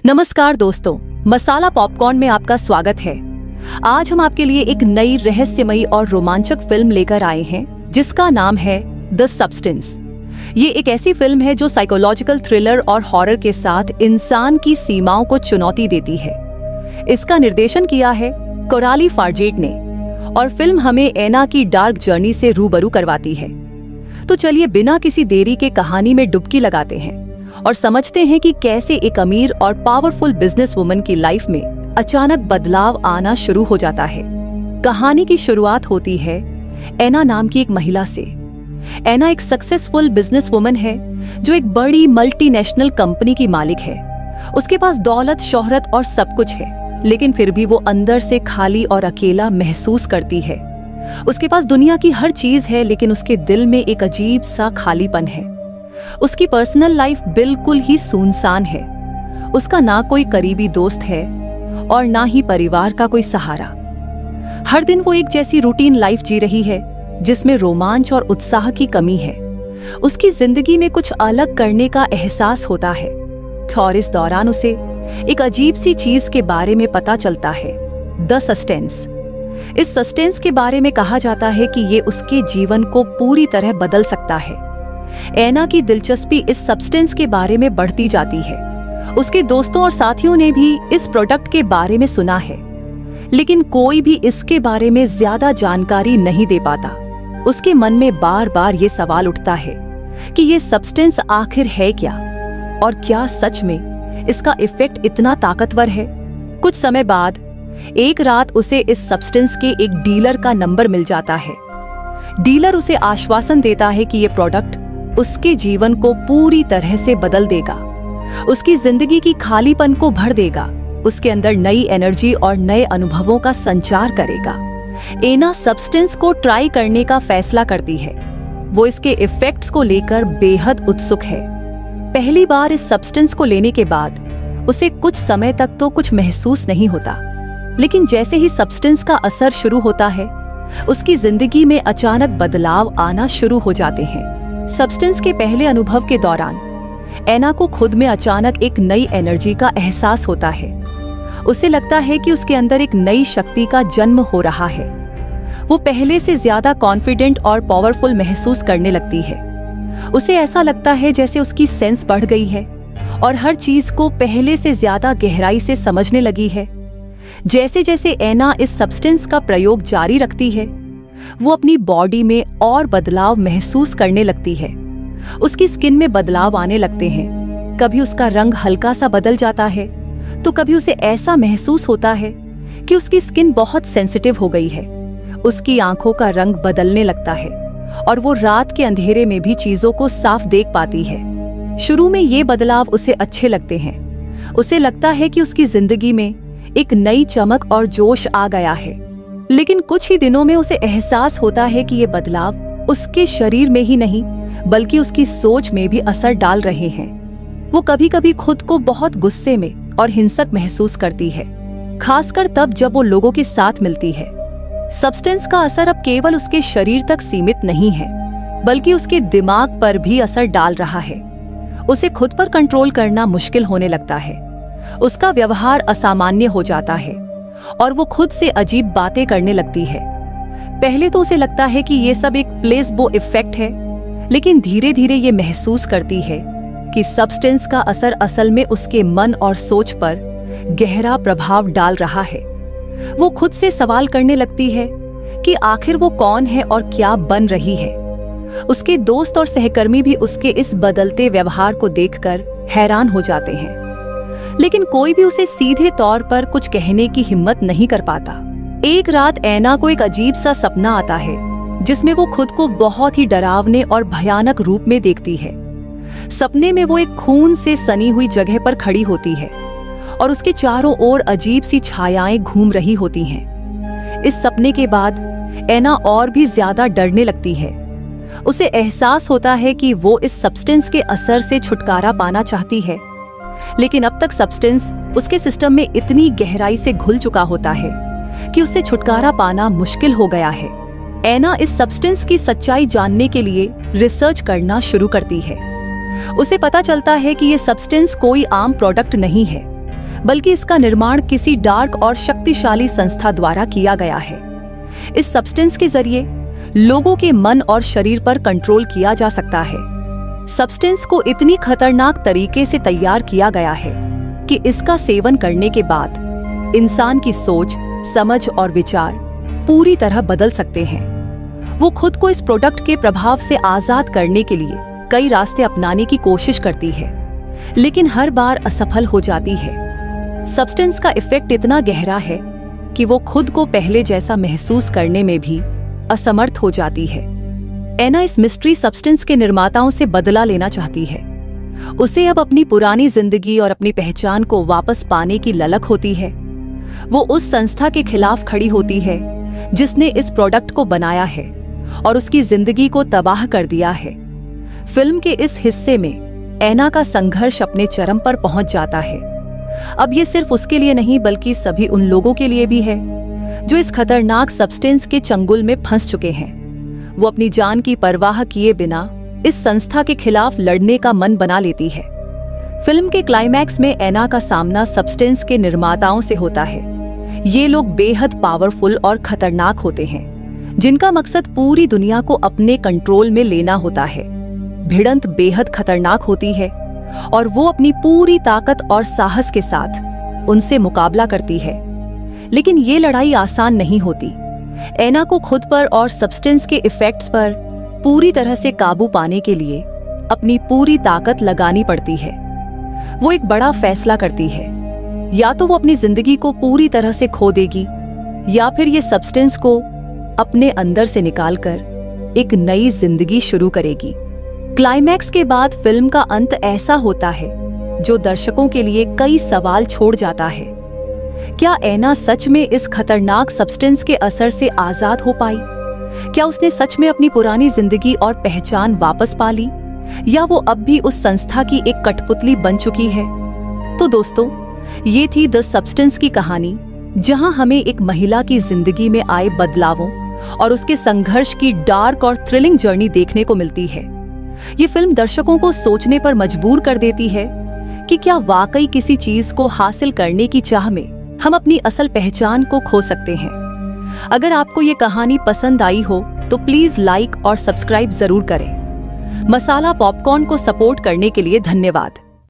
नमस्कार दोस्तों, मसाला पॉपकॉर्न में आपका स्वागत है। आज हम आपके लिए एक नई रहस्यमयी और रोमांचक फिल्म लेकर आए हैं जिसका नाम है द सब्सटेंस। ये एक ऐसी फिल्म है जो साइकोलॉजिकल थ्रिलर और हॉरर के साथ इंसान की सीमाओं को चुनौती देती है। इसका निर्देशन किया है कोराली फारजेट ने और फिल्म हमें एना की डार्क जर्नी से रूबरू करवाती है। तो चलिए बिना किसी देरी के कहानी में डुबकी लगाते हैं और समझते हैं कि कैसे एक अमीर और पावरफुल बिजनेस वुमन की लाइफ में अचानक बदलाव आना शुरू हो जाता है। कहानी की शुरुआत होती है एना नाम की एक महिला से। एना एक सक्सेसफुल बिजनेस वुमन है जो एक बड़ी मल्टीनेशनल कंपनी की मालिक है। उसके पास दौलत, शोहरत और सब कुछ है, लेकिन फिर भी वो अंदर से खाली और अकेला महसूस करती है। उसके पास दुनिया की हर चीज है, लेकिन उसके दिल में एक अजीब सा खालीपन है। उसकी पर्सनल लाइफ बिल्कुल ही सुनसान है। उसका ना कोई करीबी दोस्त है और ना ही परिवार का कोई सहारा। हर दिन वो एक जैसी रूटीन लाइफ जी रही है जिसमें रोमांच और उत्साह की कमी है। उसकी जिंदगी में कुछ अलग करने का एहसास होता है और इस दौरान उसे एक अजीब सी चीज के बारे में पता चलता है, द सस्टेंस। इस सस्टेंस के बारे में कहा जाता है कि ये उसके जीवन को पूरी तरह बदल सकता है। एना की दिलचस्पी इस सब्सटेंस के बारे में बढ़ती जाती है। उसके दोस्तों और साथियों ने भी इस प्रोडक्ट के बारे में सुना है, लेकिन कोई भी इसके बारे में ज्यादा जानकारी नहीं दे पाता। उसके मन में बार बार ये सवाल उठता है कि ये सब्सटेंस आखिर है क्या, और क्या सच में इसका इफेक्ट इतना ताकतवर है। कुछ समय बाद एक रात उसे इस सब्सटेंस के एक डीलर का नंबर मिल जाता है। डीलर उसे आश्वासन देता है कि ये प्रोडक्ट उसके जीवन को पूरी तरह से बदल देगा, उसकी जिंदगी की खालीपन को भर देगा, उसके अंदर नई एनर्जी और नए अनुभवों का संचार करेगा। एना सब्सटेंस को ट्राई करने का फैसला करती है। वो इसके इफेक्ट्स को लेकर बेहद उत्सुक है। पहली बार इस सब्सटेंस को लेने के बाद उसे कुछ समय तक तो कुछ महसूस नहीं होता, लेकिन जैसे ही सब्सटेंस का असर शुरू होता है, उसकी जिंदगी में अचानक बदलाव आना शुरू हो जाते हैं। सब्सटेंस के पहले अनुभव के दौरान एना को खुद में अचानक एक नई एनर्जी का एहसास होता है। उसे लगता है कि उसके अंदर एक नई शक्ति का जन्म हो रहा है। वो पहले से ज्यादा कॉन्फिडेंट और पावरफुल महसूस करने लगती है। उसे ऐसा लगता है जैसे उसकी सेंस बढ़ गई है और हर चीज को पहले से ज्यादा गहराई से समझने लगी है। जैसे जैसे एना इस सब्सटेंस का प्रयोग जारी रखती है, वो अपनी बॉडी में और बदलाव महसूस करने लगती है। उसकी स्किन में बदलाव आने लगते हैं। कभी उसका रंग हल्का सा बदल जाता है, तो कभी उसे ऐसा महसूस होता है कि उसकी स्किन बहुत सेंसिटिव हो गई है। उसकी आंखों का रंग बदलने लगता है और वो रात के अंधेरे में भी चीजों को साफ देख पाती है। शुरू में ये बदलाव उसे अच्छे लगते हैं। उसे लगता है कि उसकी जिंदगी में एक नई चमक और जोश आ गया है, लेकिन कुछ ही दिनों में उसे एहसास होता है कि ये बदलाव उसके शरीर में ही नहीं बल्कि उसकी सोच में भी असर डाल रहे हैं। वो कभी कभी खुद को बहुत गुस्से में और हिंसक महसूस करती है, खासकर तब जब वो लोगों के साथ मिलती है। सब्सटेंस का असर अब केवल उसके शरीर तक सीमित नहीं है, बल्कि उसके दिमाग पर भी असर डाल रहा है। उसे खुद पर कंट्रोल करना मुश्किल होने लगता है। उसका व्यवहार असामान्य हो जाता है और वो खुद से अजीब बातें करने लगती है। पहले तो उसे लगता है कि ये सब एक प्लेसबो इफेक्ट है, लेकिन धीरे धीरे ये महसूस करती है कि सब्सटेंस का असर असल में उसके मन और सोच पर गहरा प्रभाव डाल रहा है। वो खुद से सवाल करने लगती है कि आखिर वो कौन है और क्या बन रही है। उसके दोस्त और सहकर्मी भी उसके इस बदलते व्यवहार को देखकर हैरान हो जाते हैं, लेकिन कोई भी उसे सीधे तौर पर कुछ कहने की हिम्मत नहीं कर पाता। एक रात एना को एक अजीब सा सपना आता है जिसमें वो खुद को बहुत ही डरावने और भयानक रूप में देखती है। सपने में वो एक खून से सनी हुई जगह पर खड़ी होती है और उसके चारों ओर अजीब सी छायाएं घूम रही होती हैं। इस सपने के बाद एना और भी ज्यादा डरने लगती है। उसे एहसास होता है कि वो इस सब्सटेंस के असर से छुटकारा पाना चाहती है, लेकिन अब तक सब्सटेंस उसके सिस्टम में इतनी गहराई से घुल चुका होता है कि उससे छुटकारा पाना मुश्किल हो गया है। एना इस सब्सटेंस की सच्चाई जानने के लिए रिसर्च करना शुरू करती है। उसे पता चलता है कि ये सब्सटेंस कोई आम प्रोडक्ट नहीं है, बल्कि इसका निर्माण किसी डार्क और शक्तिशाली संस्था द्वारा किया गया है। इस सब्सटेंस के जरिए लोगों के मन और शरीर पर कंट्रोल किया जा सकता है। सब्सटेंस को इतनी खतरनाक तरीके से तैयार किया गया है कि इसका सेवन करने के बाद इंसान की सोच, समझ और विचार पूरी तरह बदल सकते हैं। वो खुद को इस प्रोडक्ट के प्रभाव से आजाद करने के लिए कई रास्ते अपनाने की कोशिश करती है, लेकिन हर बार असफल हो जाती है। सब्सटेंस का इफेक्ट इतना गहरा है कि वो खुद को पहले जैसा महसूस करने में भी असमर्थ हो जाती है। एना इस मिस्ट्री सब्सटेंस के निर्माताओं से बदला लेना चाहती है। उसे अब अपनी पुरानी जिंदगी और अपनी पहचान को वापस पाने की ललक होती है। वो उस संस्था के खिलाफ खड़ी होती है जिसने इस प्रोडक्ट को बनाया है और उसकी जिंदगी को तबाह कर दिया है। फिल्म के इस हिस्से में एना का संघर्ष अपने चरम पर पहुंच जाता है। अब ये सिर्फ उसके लिए नहीं बल्कि सभी उन लोगों के लिए भी है जो इस खतरनाक सब्सटेंस के चंगुल में फंस चुके हैं। वो अपनी जान की परवाह किए बिना इस संस्था के खिलाफ लड़ने का मन बना लेती है। फिल्म के क्लाइमैक्स में एना का सामना सब्सटेंस के निर्माताओं से होता है। ये लोग बेहद पावरफुल और खतरनाक होते हैं, जिनका मकसद पूरी दुनिया को अपने कंट्रोल में लेना होता है। भिड़ंत बेहद खतरनाक होती है और वो अपनी पूरी ताकत और साहस के साथ उनसे मुकाबला करती है। लेकिन ये लड़ाई आसान नहीं होती। एना को खुद पर और सब्सटेंस के इफेक्ट्स पर पूरी तरह से काबू पाने के लिए अपनी पूरी ताकत लगानी पड़ती है। वो एक बड़ा फैसला करती है, या तो वो अपनी जिंदगी को पूरी तरह से खो देगी या फिर ये सब्सटेंस को अपने अंदर से निकालकर एक नई जिंदगी शुरू करेगी। क्लाइमैक्स के बाद फिल्म का अंत ऐसा होता है जो दर्शकों के लिए कई सवाल छोड़ जाता है। क्या एना सच में इस खतरनाक सब्सटेंस के असर से आजाद हो पाई? क्या उसने सच में अपनी पुरानी जिंदगी और पहचान वापस पा ली, या वो अब भी उस संस्था की एक कठपुतली बन चुकी है? तो दोस्तों, ये थी द सब्सटेंस की कहानी, जहां हमें एक महिला की जिंदगी में आए बदलावों और उसके संघर्ष की डार्क और थ्रिलिंग जर्नी देखने को मिलती है। ये फिल्म दर्शकों को सोचने पर मजबूर कर देती है कि क्या वाकई किसी चीज को हासिल करने की चाह में हम अपनी असल पहचान को खो सकते हैं। अगर आपको ये कहानी पसंद आई हो तो प्लीज लाइक और सब्सक्राइब जरूर करें। मसाला पॉपकॉर्न को सपोर्ट करने के लिए धन्यवाद।